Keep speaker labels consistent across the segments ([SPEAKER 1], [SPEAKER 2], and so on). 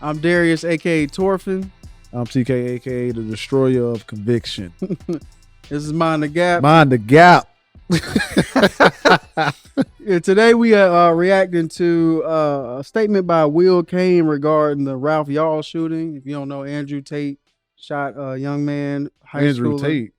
[SPEAKER 1] I'm Darius, a.k.a. Torfin.
[SPEAKER 2] I'm TK, a.k.a. the Destroyer of Conviction.
[SPEAKER 1] This is Mind the Gap.
[SPEAKER 2] Mind the Gap.
[SPEAKER 1] Yeah, today we are reacting to a statement by Will Cain regarding the Ralph Yarl shooting. If you don't know, Andrew Tate shot a young man,
[SPEAKER 2] Andrew Tate.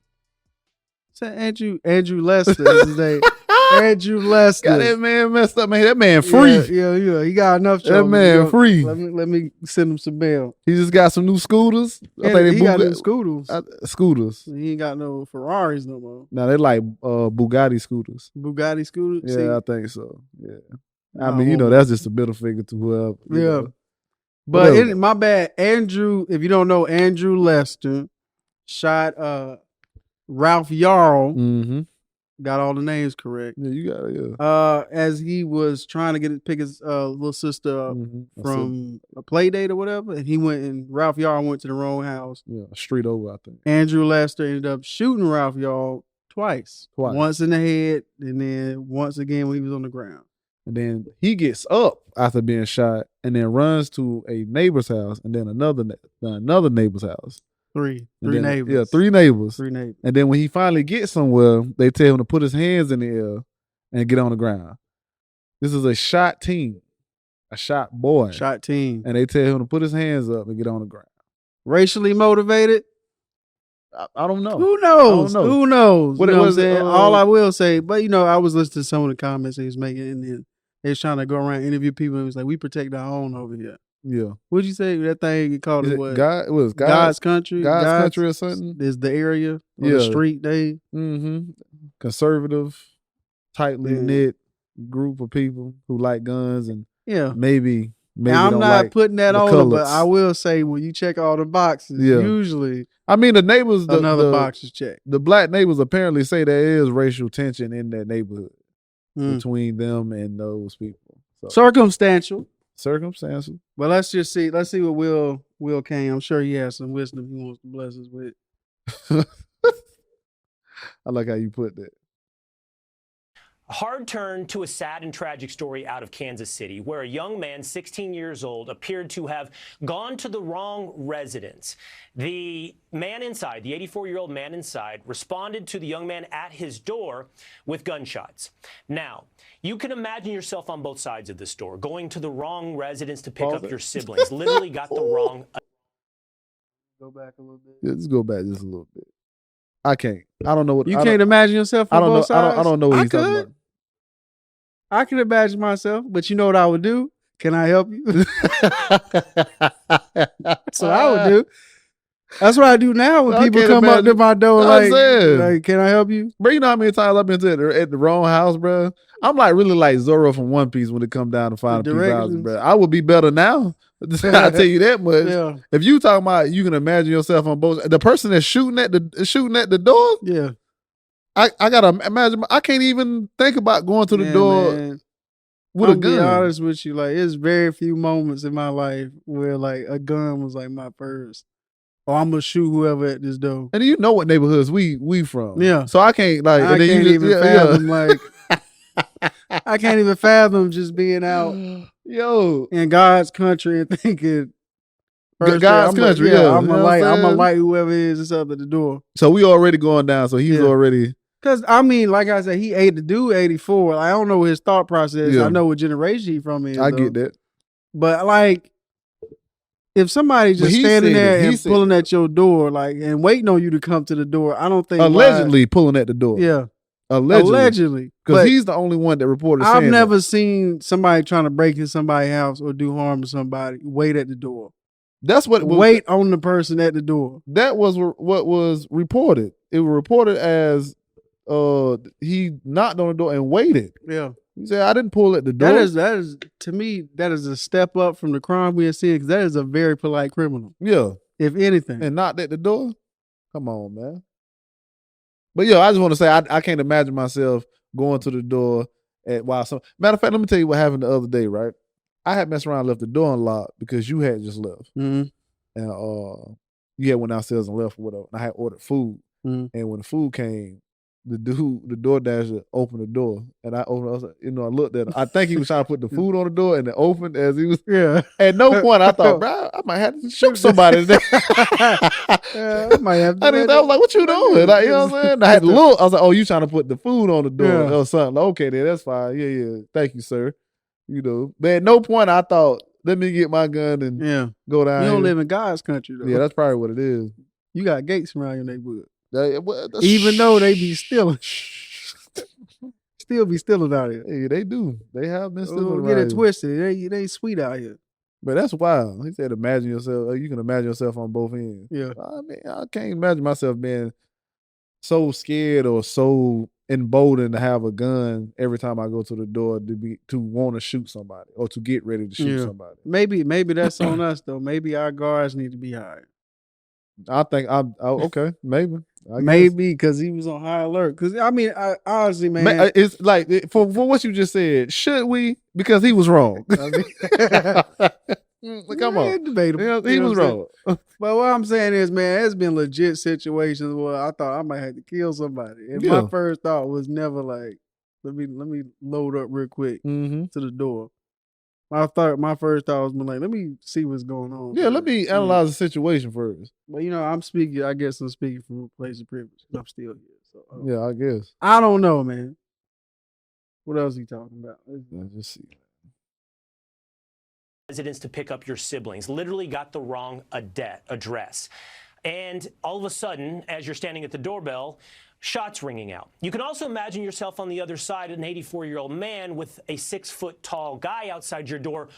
[SPEAKER 1] Is that Andrew Lester is his name. Andrew Lester.
[SPEAKER 2] Got that man messed up, man. That man free.
[SPEAKER 1] Yeah. He got enough
[SPEAKER 2] That
[SPEAKER 1] trouble.
[SPEAKER 2] man free.
[SPEAKER 1] Let me send him some bail.
[SPEAKER 2] He just got some new scooters.
[SPEAKER 1] He got new scooters.
[SPEAKER 2] Scooters.
[SPEAKER 1] He ain't got no Ferraris no more.
[SPEAKER 2] No, they like Bugatti scooters.
[SPEAKER 1] Bugatti scooters?
[SPEAKER 2] Yeah,
[SPEAKER 1] See?
[SPEAKER 2] I think so. Yeah. I mean, that's just a middle figure to whoever.
[SPEAKER 1] Yeah.
[SPEAKER 2] Know.
[SPEAKER 1] But my bad, Andrew, if you don't know, Andrew Lester shot Ralph Yarl.
[SPEAKER 2] Mm-hmm.
[SPEAKER 1] Got all the names correct.
[SPEAKER 2] Yeah, you got it,
[SPEAKER 1] as he was trying to pick his little sister up from a play date or whatever, and Ralph Yarl went to the wrong house.
[SPEAKER 2] Yeah, a street over, I think.
[SPEAKER 1] Andrew Lester ended up shooting Ralph Yarl twice. Once in the head, and then once again when he was on the ground.
[SPEAKER 2] And then he gets up after being shot and then runs to a neighbor's house and then another neighbor's house.
[SPEAKER 1] Three neighbors.
[SPEAKER 2] Yeah, three neighbors.
[SPEAKER 1] Three neighbors.
[SPEAKER 2] And then when he finally gets somewhere, they tell him to put his hands in the air and get on the ground. This is a shot team, a shot boy.
[SPEAKER 1] Shot team.
[SPEAKER 2] And they tell him to put his hands up and get on the ground.
[SPEAKER 1] Racially motivated?
[SPEAKER 2] I don't know.
[SPEAKER 1] Who knows? Who knows?
[SPEAKER 2] What
[SPEAKER 1] you know
[SPEAKER 2] was
[SPEAKER 1] what I'm saying? All I will say, but I was listening to some of the comments he was making, and then they was trying to go around interview people, and it was like, we protect our own over here.
[SPEAKER 2] Yeah.
[SPEAKER 1] What'd you say? That thing you called it what?
[SPEAKER 2] God's
[SPEAKER 1] country.
[SPEAKER 2] God's country or something?
[SPEAKER 1] Is the area or the street they?
[SPEAKER 2] Mm-hmm. Conservative, tightly knit group of people who like guns and maybe
[SPEAKER 1] now, I'm not
[SPEAKER 2] like
[SPEAKER 1] putting that on them, but I will say when you check all the boxes, usually
[SPEAKER 2] I mean the neighbors
[SPEAKER 1] another box is checked.
[SPEAKER 2] The black neighbors apparently say there is racial tension in that neighborhood between them and those people. So.
[SPEAKER 1] Circumstantial.
[SPEAKER 2] Well,
[SPEAKER 1] let's see what Will Cain. I'm sure he has some wisdom he wants to bless us with.
[SPEAKER 2] I like how you put that.
[SPEAKER 3] A hard turn to a sad and tragic story out of Kansas City, where a young man, 16 years old, appeared to have gone to the wrong residence. The man inside, the 84-year-old man inside, responded to the young man at his door with gunshots. Now, you can imagine yourself on both sides of this door, going to the wrong residence to pick up your siblings. Literally got the wrong...
[SPEAKER 1] Go back a little bit.
[SPEAKER 2] Yeah, let's go back just a little bit. I can't. I don't know what...
[SPEAKER 1] You can't imagine yourself on both sides?
[SPEAKER 2] I don't know what he's talking about.
[SPEAKER 1] I can imagine myself, but you know what I would do? Can I help you? That's what I would do. That's what I do now when people come up to my door like, can I help you?
[SPEAKER 2] Bro, you know how many times I've been at the wrong house, bro? I'm like really like Zorro from One Piece when it come down to finding people's houses, bro. I would be better now. I'll tell you that much. Yeah. If you talking about you can imagine yourself on both, the person that's shooting at the door,
[SPEAKER 1] yeah.
[SPEAKER 2] I gotta imagine. I can't even think about going to the door with a gun.
[SPEAKER 1] Be honest with you, like it's very few moments in my life where like a gun was like my first. Or I'm gonna shoot whoever at this door.
[SPEAKER 2] And you know what neighborhoods we from.
[SPEAKER 1] Yeah.
[SPEAKER 2] So I can't like.
[SPEAKER 1] I can't even fathom like. I can't even fathom just being out, in God's country and thinking.
[SPEAKER 2] God's country,
[SPEAKER 1] I'm gonna light whoever is up at the door.
[SPEAKER 2] So we already going down. So he's already.
[SPEAKER 1] Because, I mean, like I said, he ate the dude 84. I don't know his thought process. I know what generation he from is.
[SPEAKER 2] I get that.
[SPEAKER 1] But, like, if somebody just standing there and pulling at your door, like, and waiting on you to come to the door, I don't think.
[SPEAKER 2] Allegedly pulling at the door.
[SPEAKER 1] Yeah.
[SPEAKER 2] Allegedly. Because he's the only one that reported
[SPEAKER 1] I've never seen somebody trying to break into somebody's house or do harm to somebody, wait at the door.
[SPEAKER 2] That's what.
[SPEAKER 1] Wait on the person at the door.
[SPEAKER 2] That was what was reported. It was reported as he knocked on the door and waited.
[SPEAKER 1] Yeah.
[SPEAKER 2] He said, I didn't pull at the door.
[SPEAKER 1] That is to me, that is a step up from the crime we are seeing, because that is a very polite criminal.
[SPEAKER 2] Yeah.
[SPEAKER 1] If anything.
[SPEAKER 2] And knocked at the door? Come on, man. But I just want to say I can't imagine myself going to the door matter of fact, let me tell you what happened the other day, right? I had messed around and left the door unlocked because you had just left.
[SPEAKER 1] Mm-hmm.
[SPEAKER 2] And you had went downstairs and left or whatever. And I had ordered food. Mm-hmm. And when the food came, the DoorDasher opened the door, and I opened. I was like, I looked at him. I think he was trying to put the food on the door, and it opened as he was.
[SPEAKER 1] Yeah.
[SPEAKER 2] At no point I thought, bro, I might have to shoot somebody today.
[SPEAKER 1] I might have to.
[SPEAKER 2] I was like, what you doing? Like, you know what I'm saying? I had to look. I was like, oh, you trying to put the food on the door or something? Like, okay, then that's fine. Yeah. Thank you, sir. But at no point I thought, let me get my gun and go down.
[SPEAKER 1] You don't live in God's country, though.
[SPEAKER 2] Yeah, that's probably what it is.
[SPEAKER 1] You got gates around your neighborhood.
[SPEAKER 2] Even
[SPEAKER 1] though they be stealing. Still be stealing out here.
[SPEAKER 2] Yeah, they do. They have been stealing.
[SPEAKER 1] Get it twisted. They ain't sweet out here.
[SPEAKER 2] But that's wild. He said, imagine yourself. You can imagine yourself on both ends.
[SPEAKER 1] Yeah.
[SPEAKER 2] I mean, I can't imagine myself being so scared or so emboldened to have a gun every time I go to the door to want to shoot somebody or to get ready to shoot somebody.
[SPEAKER 1] Maybe that's on us though. Maybe our guards need to be hired.
[SPEAKER 2] I think okay, maybe.
[SPEAKER 1] Maybe because he was on high alert. Because I mean, honestly, man,
[SPEAKER 2] it's like for what you just said. Should we? Because he was wrong. Come on,
[SPEAKER 1] debatable.
[SPEAKER 2] He was wrong.
[SPEAKER 1] But what I'm saying is, man, there's been legit situations where I thought I might have to kill somebody, and my first thought was never like, let me load up real quick to the door. My first thought was like, let me see what's going on.
[SPEAKER 2] Yeah, let me analyze the situation first.
[SPEAKER 1] But I'm speaking from a place of privilege. I'm still here. So
[SPEAKER 2] yeah, I guess.
[SPEAKER 1] I don't know, man. What else are you talking about?
[SPEAKER 2] Let's just see.
[SPEAKER 3] Residents to pick up your siblings literally got the wrong address. And all of a sudden, as you're standing at the doorbell, shots ringing out. You can also imagine yourself on the other side, an 84-year-old man with a 6-foot-tall guy outside your door,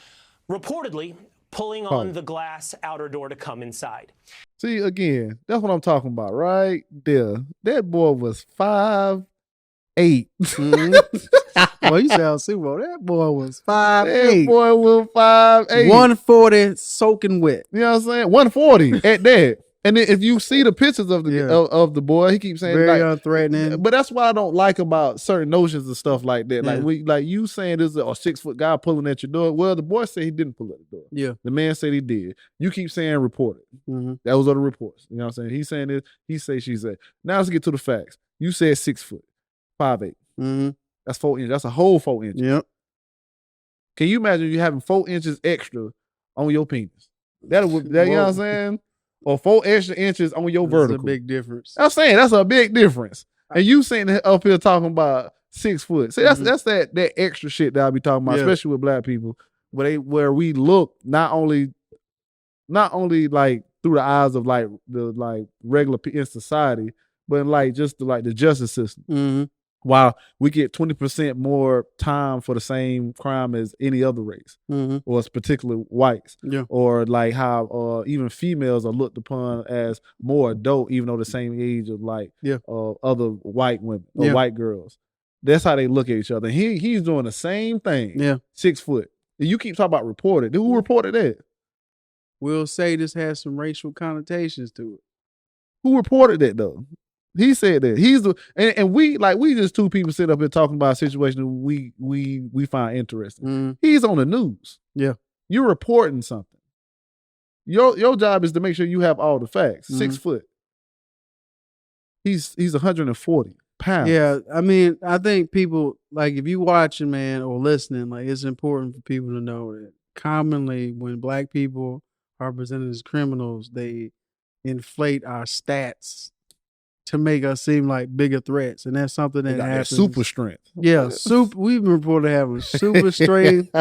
[SPEAKER 3] reportedly pulling on the glass outer door to come inside.
[SPEAKER 2] See, again, that's what I'm talking about right there. That boy was 5'8".
[SPEAKER 1] Well, you sound super. That boy was 5'8".
[SPEAKER 2] That boy was 5'8".
[SPEAKER 1] 140 soaking wet.
[SPEAKER 2] You know what I'm saying? 140 at that. And then if you see the pictures of the of the boy, he keeps saying
[SPEAKER 1] very unthreatening.
[SPEAKER 2] But that's what I don't like about certain notions and stuff like that. Like you saying this is a 6-foot guy pulling at your door. Well, the boy said he didn't pull at the door.
[SPEAKER 1] Yeah.
[SPEAKER 2] The man said he did. You keep saying reported. That was other reports. You know what I'm saying? He's saying this. He say she said. Now let's get to the facts. You said 6 foot, 5'8". That's 4 inches. That's a whole 4 inches.
[SPEAKER 1] Yep.
[SPEAKER 2] Can you imagine you having 4 inches extra on your penis? That you know what I'm saying? Or 4 extra inches on your vertical.
[SPEAKER 1] That's a big difference.
[SPEAKER 2] I'm saying that's a big difference. And you sitting up here talking about 6 foot. See, that's that extra shit that I be talking about, especially with black people, where we look not only like through the eyes of like the regular in society, but in like just the justice system. While we get 20% more time for the same crime as any other race, or it's particularly whites, or like how even females are looked upon as more adult, even though the same age of like other white women or white girls. That's how they look at each other. And he's doing the same thing. 6 foot. And you keep talking about reported. Who reported that?
[SPEAKER 1] We'll say this has some racial connotations to it.
[SPEAKER 2] Who reported that though? He said that and we just two people sitting up here talking about a situation we find interesting. He's on the news. Yeah, you're reporting something. Your job is to make sure you have all the facts. 6 foot. He's 140 pounds.
[SPEAKER 1] Yeah, I mean, I think people like if you watching, man, or listening, like it's important for people to know that commonly when black people are presented as criminals, they inflate our stats to make us seem like bigger threats, and that's something that happens.
[SPEAKER 2] Super strength.
[SPEAKER 1] Yeah, we've been reported having super strength,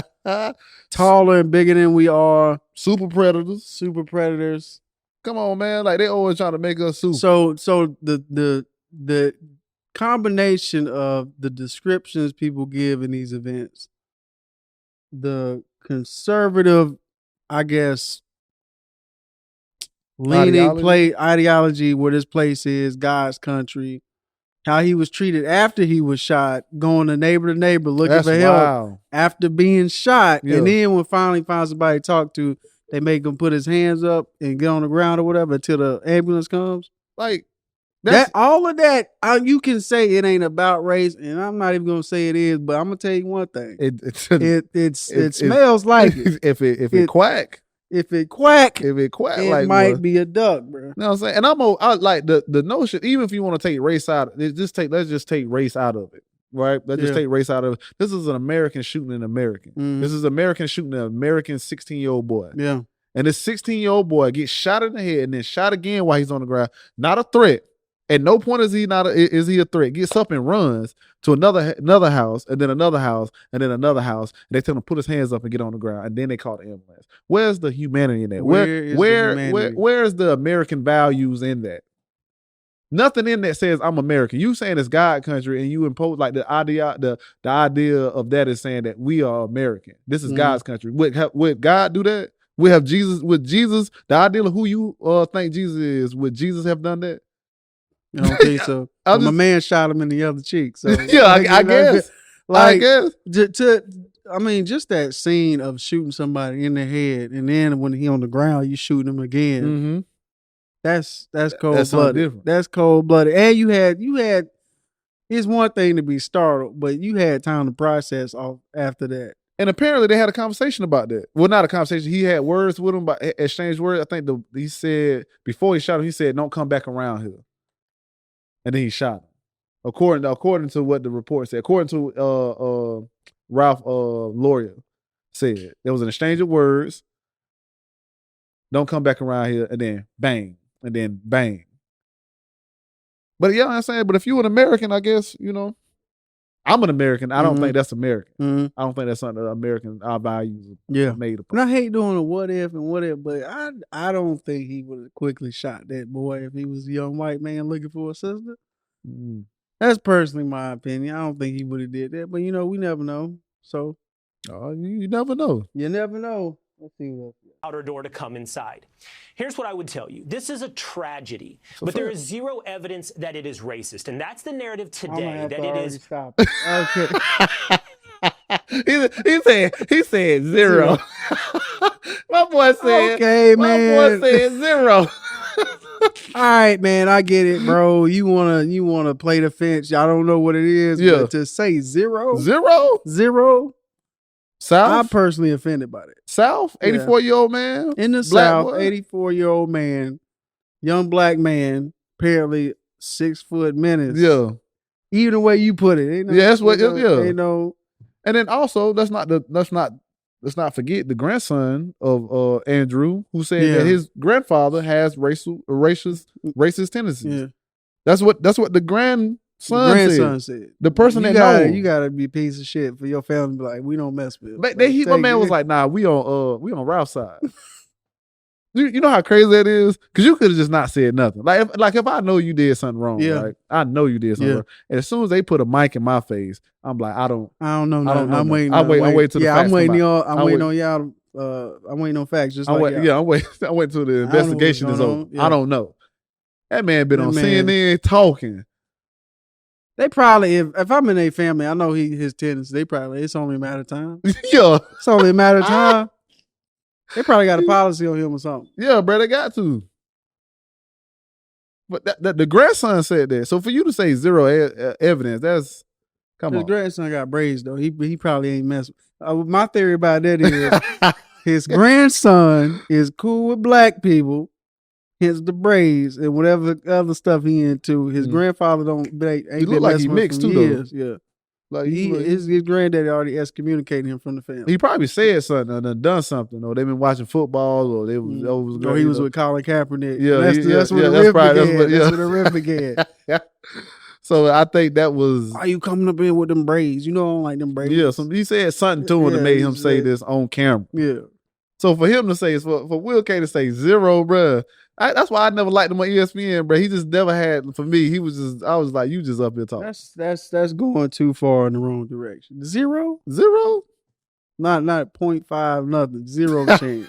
[SPEAKER 1] taller and bigger than we are.
[SPEAKER 2] Super predators. Come on, man! Like they always trying to make us super.
[SPEAKER 1] So the combination of the descriptions people give in these events, the conservative, I guess, ideology where this place is, God's country, how he was treated after he was shot, going to neighbor looking for help after being shot. And then when finally find somebody to talk to, they make him put his hands up and get on the ground or whatever until the ambulance comes.
[SPEAKER 2] Like
[SPEAKER 1] all of that, you can say it ain't about race, and I'm not even gonna say it is, but I'm gonna tell you one thing. It smells like it.
[SPEAKER 2] If it quack.
[SPEAKER 1] If it quack,
[SPEAKER 2] it
[SPEAKER 1] might be a duck, bro.
[SPEAKER 2] You know what I'm saying? And I like the notion, even if you want to take race out, let's just take race out of it. Right? Let's just take race out of it. This is an American shooting an American. Mm-hmm. This is American shooting an American 16-year-old boy.
[SPEAKER 1] Yeah.
[SPEAKER 2] And this 16-year-old boy gets shot in the head and then shot again while he's on the ground. Not a threat. At no point is he a threat. Gets up and runs to another house, and then another house, and then another house. And they tell him to put his hands up and get on the ground. And then they call the ambulance. Where's the humanity in that? Where's the American values in that? Nothing in that says I'm American. You saying it's God country, and you impose like the idea of that is saying that we are American. This is God's country. Would God do that? Would Jesus, the ideal of who you think Jesus is, would Jesus have done that?
[SPEAKER 1] You don't think so? My man shot him in the other cheek. So
[SPEAKER 2] yeah, I guess.
[SPEAKER 1] Like, I mean, just that scene of shooting somebody in the head, and then when he on the ground, you shoot him again.
[SPEAKER 2] Mm-hmm.
[SPEAKER 1] That's cold blooded. That's cold blooded. And you had. It's one thing to be startled, but you had time to process off after that.
[SPEAKER 2] And apparently they had a conversation about that. Well, not a conversation. He had words with him, but exchanged words. I think he said before he shot him, he said, "Don't come back around here." And then he shot him. According to what the report said, according to Ralph Yarl said, there was an exchange of words. Don't come back around here, and then bang, and then bang. But yeah, I'm saying, but if you're an American, I guess, you know, I'm an American. I don't think that's American. Mm-hmm. I don't think that's something that American our values are made upon.
[SPEAKER 1] And I hate doing a what if and what if, but I don't think he would have quickly shot that boy if he was a young white man looking for a sister. Mm-hmm. That's personally my opinion. I don't think he would have did that, but you know, we never know. So,
[SPEAKER 2] you never know.
[SPEAKER 1] You never know. Let's see what else.
[SPEAKER 3] Outer door to come inside. Here's what I would tell you. This is a tragedy, but there is zero evidence that it is racist. And that's the narrative today, that it is.
[SPEAKER 1] Stop.
[SPEAKER 2] Okay. he said zero. My boy said,
[SPEAKER 1] okay, man.
[SPEAKER 2] My boy said zero.
[SPEAKER 1] All right, man, I get it, bro. You wanna play the fence. I don't know what it is, but to say zero.
[SPEAKER 2] South?
[SPEAKER 1] I'm personally offended by it.
[SPEAKER 2] South? 84-year-old man?
[SPEAKER 1] In the South, 84-year-old man, young black man, apparently 6 foot menace.
[SPEAKER 2] Yeah.
[SPEAKER 1] Even the way you put it. Ain't no,
[SPEAKER 2] that's what,
[SPEAKER 1] Ain't no.
[SPEAKER 2] And then also, let's not forget the grandson of Andrew, who said that his grandfather has racist tendencies. Yeah. That's what the grandson said. The person
[SPEAKER 1] you gotta be a piece of shit for your family to be like, we don't mess with.
[SPEAKER 2] But my man was like, nah, we on Ralph's side. You know how crazy that is? Because you could have just not said nothing. Like if I know you did something wrong, right? I know you did something wrong. And as soon as they put a mic in my face, I'm like, I don't know.
[SPEAKER 1] I'm waiting.
[SPEAKER 2] I'm waiting till the facts
[SPEAKER 1] I'm waiting on y'all. I'm waiting on facts. I'm waiting
[SPEAKER 2] till the investigation is over. Yeah. I don't know. That man been on CNN talking.
[SPEAKER 1] They probably, if I'm in a family, I know his tendencies. It's only a matter of time.
[SPEAKER 2] Yeah,
[SPEAKER 1] it's only a matter of time. They probably got a policy on him or something.
[SPEAKER 2] Yeah, bro, they got to. But the grandson said that. So for you to say zero evidence, that's come on.
[SPEAKER 1] His grandson got braids though. He probably ain't messing. My theory about that is his grandson is cool with black people, hence the braids and whatever other stuff he into. His grandfather ain't been
[SPEAKER 2] like he mixed too
[SPEAKER 1] years.
[SPEAKER 2] Though.
[SPEAKER 1] Yeah. Like his granddaddy already excommunicated him from the family.
[SPEAKER 2] He probably said something or done something, or they've been watching football, or they was
[SPEAKER 1] or he was with Colin Kaepernick.
[SPEAKER 2] Yeah,
[SPEAKER 1] that's where the rift began.
[SPEAKER 2] So I think that was.
[SPEAKER 1] Why you coming up in with them braids? You know I don't like them braids.
[SPEAKER 2] Yeah, he said something to him that made him say this on camera.
[SPEAKER 1] Yeah.
[SPEAKER 2] So for him to say, for Will Cain to say zero, bruh. That's why I never liked him on ESPN, bro. He just never had, for me, I was like, you just up here talking.
[SPEAKER 1] That's going too far in the wrong direction. Zero? Not 0.5, nothing. Zero chance.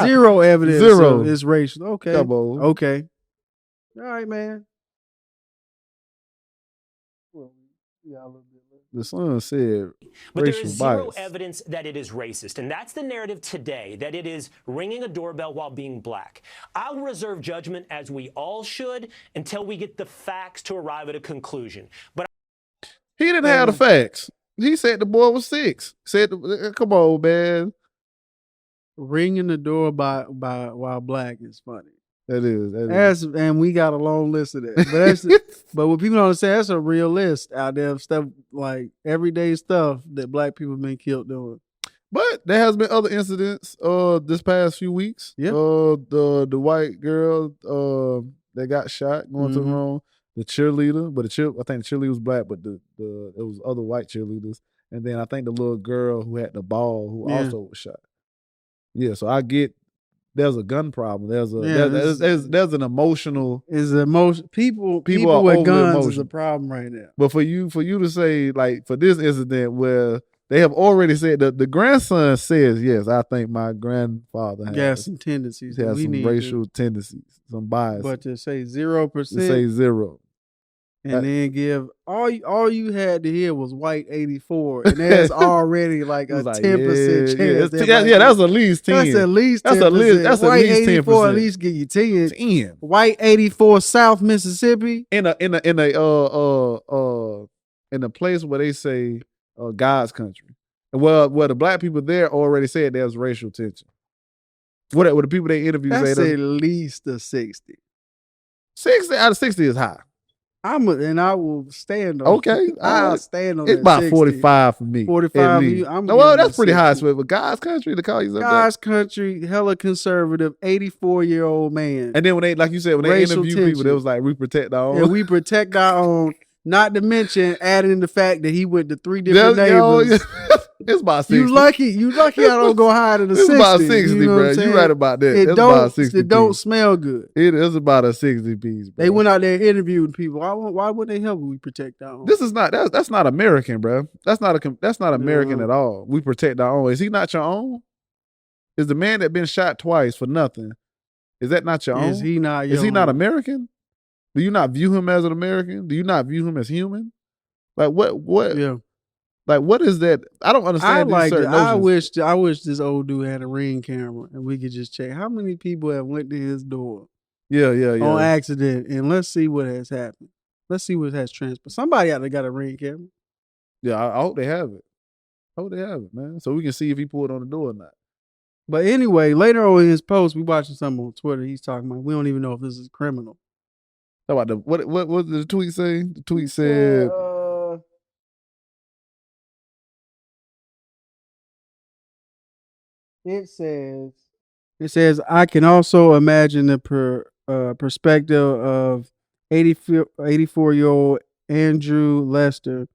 [SPEAKER 1] Zero evidence. Zero. It's racial. Okay.
[SPEAKER 2] Come on.
[SPEAKER 1] Okay. All right, man. Well, yeah, a little bit.
[SPEAKER 2] The son said,
[SPEAKER 3] but there is zero evidence that it is racist, and that's the narrative today, that it is ringing a doorbell while being black. I'll reserve judgment, as we all should, until we get the facts to arrive at a conclusion. But
[SPEAKER 2] he didn't have the facts. He said the boy was 6. Said, come on, man.
[SPEAKER 1] ringing the door by while black is funny.
[SPEAKER 2] That is.
[SPEAKER 1] And we got a long list of that. But what people don't understand, that's a real list out there of stuff like everyday stuff that black people have been killed doing.
[SPEAKER 2] But there has been other incidents this past few weeks.
[SPEAKER 1] Yeah.
[SPEAKER 2] The white girl that got shot going to the wrong, the cheerleader, but I think the cheerleader was black, but it was other white cheerleaders. And then I think the little girl who had the ball who also was shot. Yeah, so I get there's a gun problem. There's an emotional.
[SPEAKER 1] People with guns is a problem right now.
[SPEAKER 2] But for you to say, like, for this incident where they have already said that the grandson says, yes, I think my grandfather has
[SPEAKER 1] some tendencies.
[SPEAKER 2] He has some racial tendencies, some bias.
[SPEAKER 1] But to say 0%.
[SPEAKER 2] To say 0.
[SPEAKER 1] And then give all you had to hear was white 84, and there's already like a 10% chance.
[SPEAKER 2] That's at least 10.
[SPEAKER 1] That's at least 10%.
[SPEAKER 2] That's
[SPEAKER 1] white
[SPEAKER 2] at least
[SPEAKER 1] 84
[SPEAKER 2] 10%.
[SPEAKER 1] At least give you 10. White 84 South Mississippi
[SPEAKER 2] in a place where they say God's country. Well, the black people there already said there's racial tension. What the people they interviewed say?
[SPEAKER 1] That's at least a 60.
[SPEAKER 2] 60 out of 60 is high.
[SPEAKER 1] I will stand on.
[SPEAKER 2] Okay,
[SPEAKER 1] I'll stand on.
[SPEAKER 2] It's about 60. 45 for me.
[SPEAKER 1] 45 for you.
[SPEAKER 2] Well, that's pretty high. But God's country to call you
[SPEAKER 1] God's country, hella conservative, 84-year-old man.
[SPEAKER 2] And then when they, like you said, when they interview people, they was like, we protect our own.
[SPEAKER 1] Yeah, we protect our own. Not to mention adding in the fact that he went to 3 different neighbors.
[SPEAKER 2] It's about 60.
[SPEAKER 1] You lucky I don't go higher than a 60.
[SPEAKER 2] It's about 60, you know bro. You right about that. It's about 60
[SPEAKER 1] It don't smell good.
[SPEAKER 2] It is about a 60 piece, bro.
[SPEAKER 1] They went out there and interviewed people. Why would they help we protect our own?
[SPEAKER 2] That's not American, bro. That's not American at all. We protect our own. Is he not your own? Is the man that been shot twice for nothing, is that not your own?
[SPEAKER 1] Is he not
[SPEAKER 2] American? Do you not view him as an American? Do you not view him as human? Like what?
[SPEAKER 1] Yeah.
[SPEAKER 2] Like what is that? I don't understand.
[SPEAKER 1] I wish this old dude had a Ring camera and we could just check how many people have went to his door.
[SPEAKER 2] Yeah.
[SPEAKER 1] On accident, and let's see what has happened. Let's see what has transpired. Somebody out there got a Ring camera.
[SPEAKER 2] Yeah, I hope they have it. I hope they have it, man. So we can see if he pulled on the door or not.
[SPEAKER 1] But anyway, later on in his post, we watching something on Twitter. He's talking about we don't even know if this is criminal.
[SPEAKER 2] How about what did the tweet say? The tweet said.
[SPEAKER 1] It says, I can also imagine the perspective of 84-year-old Andrew Lester.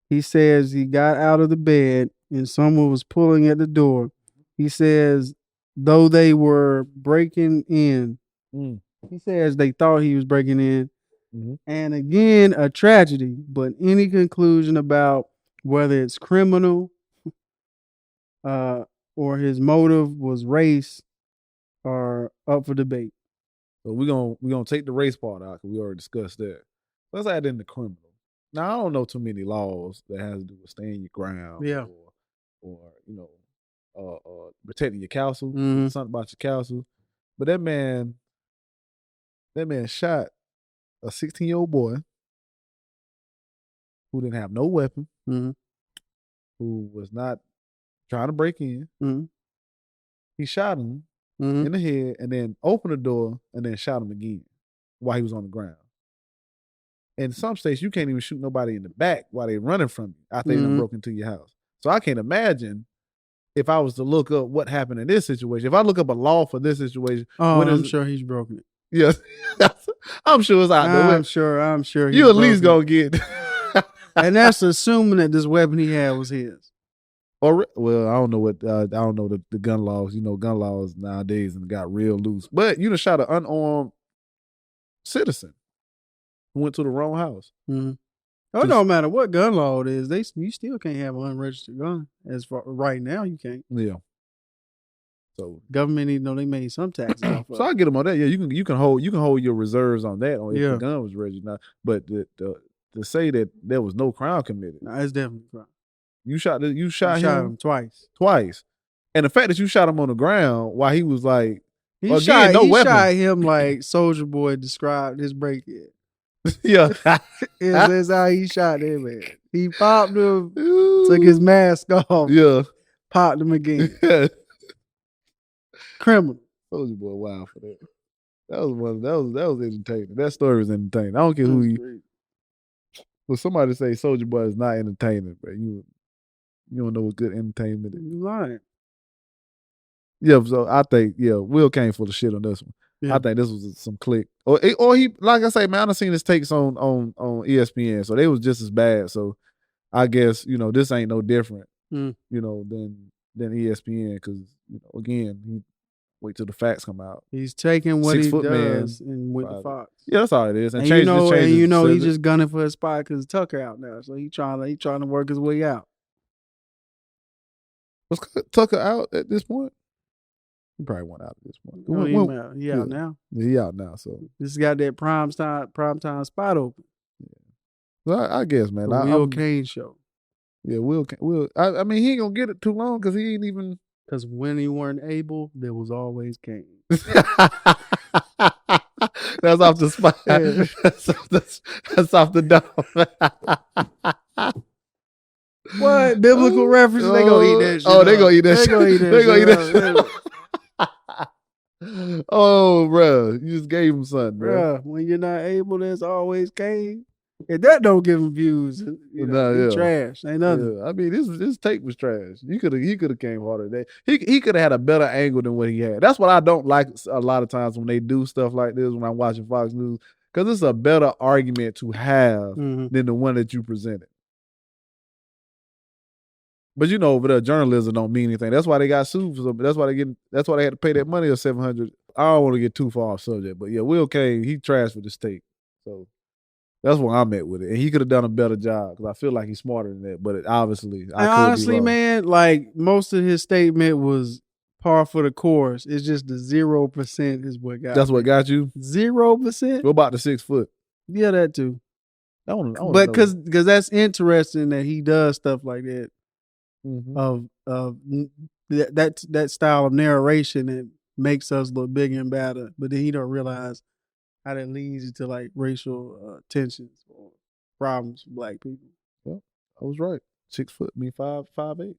[SPEAKER 1] He says he got out of the bed and someone was pulling at the door. He says, though they were breaking in, he says they thought he was breaking in. Mm-hmm. And again, a tragedy, but any conclusion about whether it's criminal, or his motive was race are up for debate.
[SPEAKER 2] So we're gonna take the race part out because we already discussed that. Let's add in the criminal. Now I don't know too many laws that has to do with staying your ground, or protecting your castle, something about your castle. But that man shot a 16-year-old boy who didn't have no weapon, who was not trying to break in. He shot him in the head and then opened the door and then shot him again while he was on the ground. In some states, you can't even shoot nobody in the back while they're running from you after they done broke into your house. So I can't imagine if I was to look up what happened in this situation. If I look up a law for this situation.
[SPEAKER 1] I'm sure he's broken it.
[SPEAKER 2] Yeah. I'm sure it's out there.
[SPEAKER 1] I'm sure
[SPEAKER 2] you at least gonna get.
[SPEAKER 1] And that's assuming that this weapon he had was his.
[SPEAKER 2] Or I don't know the gun laws. You know, gun laws nowadays and got real loose. But you done shot an unarmed citizen who went to the wrong house.
[SPEAKER 1] It don't matter what gun law it is. You still can't have an unregistered gun. As far right now, you can't.
[SPEAKER 2] Yeah. So
[SPEAKER 1] government, they made some taxes off.
[SPEAKER 2] So I get them on that. Yeah, you can hold your reserves on that. If the gun was registered, now. But to say that there was no crime committed,
[SPEAKER 1] it's definitely a crime.
[SPEAKER 2] You shot
[SPEAKER 1] him
[SPEAKER 2] twice, and the fact that you shot him on the ground while he was like,
[SPEAKER 1] he shot him like Soulja Boy described his break-in.
[SPEAKER 2] Yeah,
[SPEAKER 1] that's how he shot him, man. He popped him, took his mask off,
[SPEAKER 2] yeah,
[SPEAKER 1] popped him again. Criminal.
[SPEAKER 2] Soulja Boy wild for that. That was entertaining. That story was entertaining. I don't care who you. Well, somebody say Soulja Boy is not entertaining, but you don't know what good entertainment is.
[SPEAKER 1] You lying.
[SPEAKER 2] Yeah, so I think Will Cain full of shit on this one. Yeah. I think this was some click, or he, like I say, man, I done seen his takes on ESPN, so they was just as bad. So I guess this ain't no different, than ESPN, because again, he wait till the facts come out.
[SPEAKER 1] He's taking what he does and with the Fox.
[SPEAKER 2] Yeah, that's all it is.
[SPEAKER 1] And he's just gunning for his spot because Tucker out now, so he trying to work his way out.
[SPEAKER 2] Was Tucker out at this point? He probably went out at this point.
[SPEAKER 1] He out now.
[SPEAKER 2] Yeah, he out now. So
[SPEAKER 1] this got that prime time spot open.
[SPEAKER 2] Yeah. Well, I guess, man.
[SPEAKER 1] The Will Cain show.
[SPEAKER 2] Yeah, Will. I mean, he ain't gonna get it too long because he ain't even.
[SPEAKER 1] Because when he weren't able, there was always Cain.
[SPEAKER 2] That's off the spot.
[SPEAKER 1] Yeah.
[SPEAKER 2] That's off the dome.
[SPEAKER 1] What biblical reference? They gonna eat that shit.
[SPEAKER 2] Oh, they gonna eat that shit. They gonna eat that shit. Oh, bro, you just gave him something, bro.
[SPEAKER 1] When you're not able, there's always Cain. If that don't give him views, trash. Ain't nothing.
[SPEAKER 2] Yeah. I mean, this take was trash. He could have came harder. He could have had a better angle than what he had. That's what I don't like a lot of times when they do stuff like this when I'm watching Fox News, because it's a better argument to have than the one that you presented. But over there, journalism don't mean anything. That's why they got sued for something. That's why they had to pay that money of $700. I don't want to get too far off subject, but yeah, Will Cain, he trashed for the state. So that's where I'm at with it. And he could have done a better job because I feel like he's smarter than that. But honestly,
[SPEAKER 1] man, like most of his statement was par for the course. It's just the 0% is what got.
[SPEAKER 2] That's what got you?
[SPEAKER 1] 0%.
[SPEAKER 2] What about the 6 foot?
[SPEAKER 1] Yeah, that too.
[SPEAKER 2] I wanna
[SPEAKER 1] but because that's interesting that he does stuff like that. Of that style of narration that makes us look bigger and badder, but then he don't realize how that leads you to like racial tensions or problems for black people.
[SPEAKER 2] Well, I was right. 6 foot, me 5'8".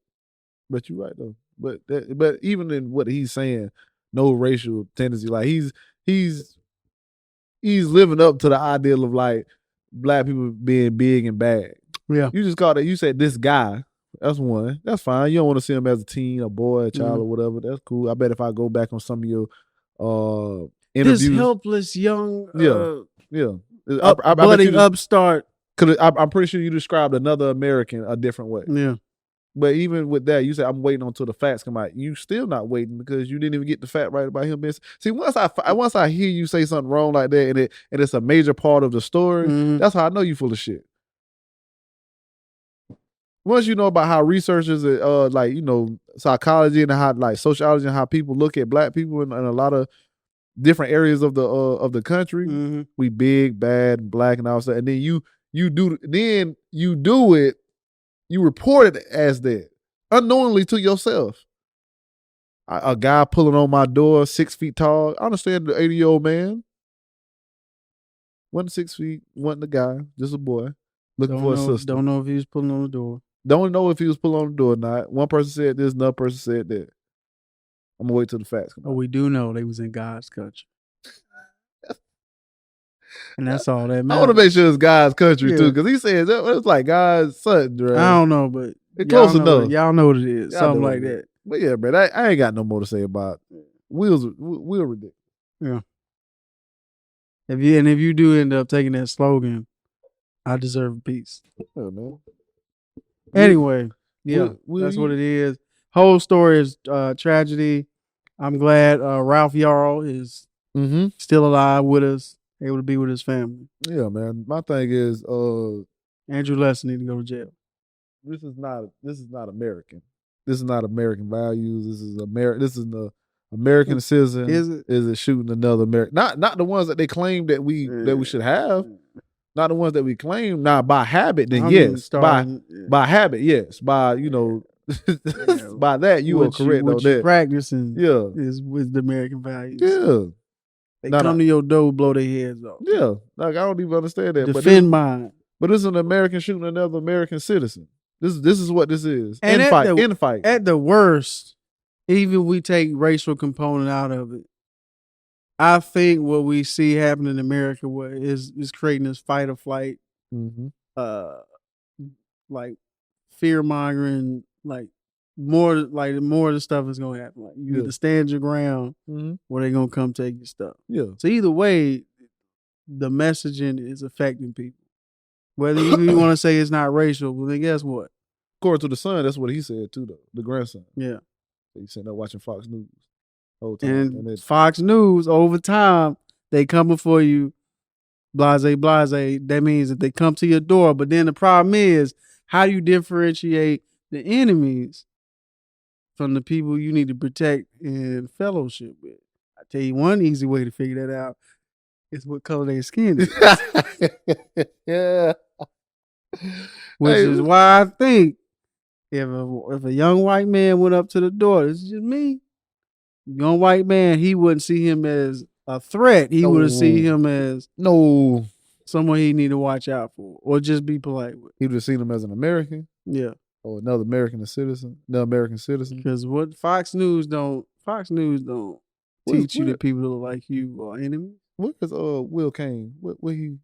[SPEAKER 2] But you're right though. But even in what he's saying, no racial tendency. Like he's living up to the ideal of like black people being big and bad.
[SPEAKER 1] Yeah,
[SPEAKER 2] you just called it. You said this guy. That's one. That's fine. You don't want to see him as a teen, a boy, a child, or whatever. That's cool. I bet if I go back on some of your interviews,
[SPEAKER 1] this helpless young,
[SPEAKER 2] budding
[SPEAKER 1] upstart.
[SPEAKER 2] I'm pretty sure you described another American a different way.
[SPEAKER 1] Yeah.
[SPEAKER 2] But even with that, you said I'm waiting until the facts come out. You still not waiting because you didn't even get the fact right about him being. See, once I hear you say something wrong like that, and it's a major part of the story, that's how I know you full of shit. Once you know about how researchers, psychology and how like sociology and how people look at black people in a lot of different areas of the country, we big, bad, black, and all that. And then you do it, you report it as that unknowingly to yourself. A guy pulling on my door, 6 feet tall. I understand the 80-year-old man. Wasn't 6 feet, wasn't a guy, just a boy looking for a sister.
[SPEAKER 1] Don't know if he was pulling on the door.
[SPEAKER 2] Don't know if he was pulling on the door or not. One person said this, another person said that. I'm gonna wait till the facts come out.
[SPEAKER 1] We do know they was in God's country. And that's all that matters.
[SPEAKER 2] I want to make sure it's God's country too, because he says it's like God's son, bro.
[SPEAKER 1] I don't know, but
[SPEAKER 2] it's close enough.
[SPEAKER 1] Y'all know what it is. Something like that.
[SPEAKER 2] But yeah, bro, I ain't got no more to say about Will ridiculous.
[SPEAKER 1] Yeah. If you do end up taking that slogan, I deserve peace.
[SPEAKER 2] Yeah, man.
[SPEAKER 1] Anyway, that's what it is. Whole story is tragedy. I'm glad Ralph Yarl is still alive with us, able to be with his family.
[SPEAKER 2] Yeah, man. My thing is,
[SPEAKER 1] Andrew Lester need to go to jail.
[SPEAKER 2] This is not American. This is not American values. This is the American citizen. Is it shooting another American? Not the ones that they claim that we should have. Not the ones that we claim. Not by habit, then yes. By habit, yes. By by that you are correct on that.
[SPEAKER 1] Practicing, is with the American values.
[SPEAKER 2] Yeah,
[SPEAKER 1] they come to your door, blow their heads off.
[SPEAKER 2] Yeah, like I don't even understand that.
[SPEAKER 1] Defend mine.
[SPEAKER 2] But it's an American shooting another American citizen. This is what this is. Infight.
[SPEAKER 1] At the worst, even we take racial component out of it, I think what we see happening in America is creating this fight or flight, like fear mongering, like more of the stuff is gonna happen. Like you either stand your ground, or they're gonna come take your stuff.
[SPEAKER 2] Yeah.
[SPEAKER 1] So either way, the messaging is affecting people. Whether you want to say it's not racial, well then guess what?
[SPEAKER 2] According to the son, that's what he said too, though. The grandson.
[SPEAKER 1] Yeah.
[SPEAKER 2] He's sitting there watching Fox News whole time.
[SPEAKER 1] And Fox News, over time, they coming for you, blase. That means that they come to your door. But then the problem is, how do you differentiate the enemies from the people you need to protect and fellowship with? I tell you one easy way to figure that out is what color their skin is.
[SPEAKER 2] Yeah.
[SPEAKER 1] Which is why I think if a young white man went up to the door, this is just me, young white man, he wouldn't see him as a threat. He would see him as someone he need to watch out for, or just be polite with.
[SPEAKER 2] He would have seen him as an American.
[SPEAKER 1] Yeah.
[SPEAKER 2] Or another American citizen.
[SPEAKER 1] Because what Fox News don't teach you that people like you are enemies.
[SPEAKER 2] What is Will Cain? What do you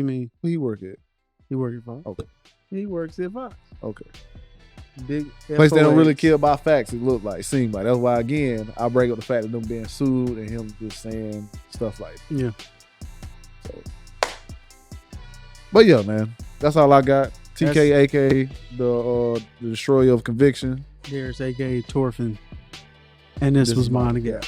[SPEAKER 1] mean?
[SPEAKER 2] Where he work at?
[SPEAKER 1] He work at Fox.
[SPEAKER 2] Okay.
[SPEAKER 1] He works at Fox.
[SPEAKER 2] Okay.
[SPEAKER 1] Big
[SPEAKER 2] place they don't really care about facts, seem like. That's why, again, I break up the fact of them being sued and him just saying stuff like that.
[SPEAKER 1] Yeah.
[SPEAKER 2] So, but yeah, man. That's all I got. TK, aka the Destroyer of Conviction.
[SPEAKER 1] There's aka Torfin. And this was Mind the Gap.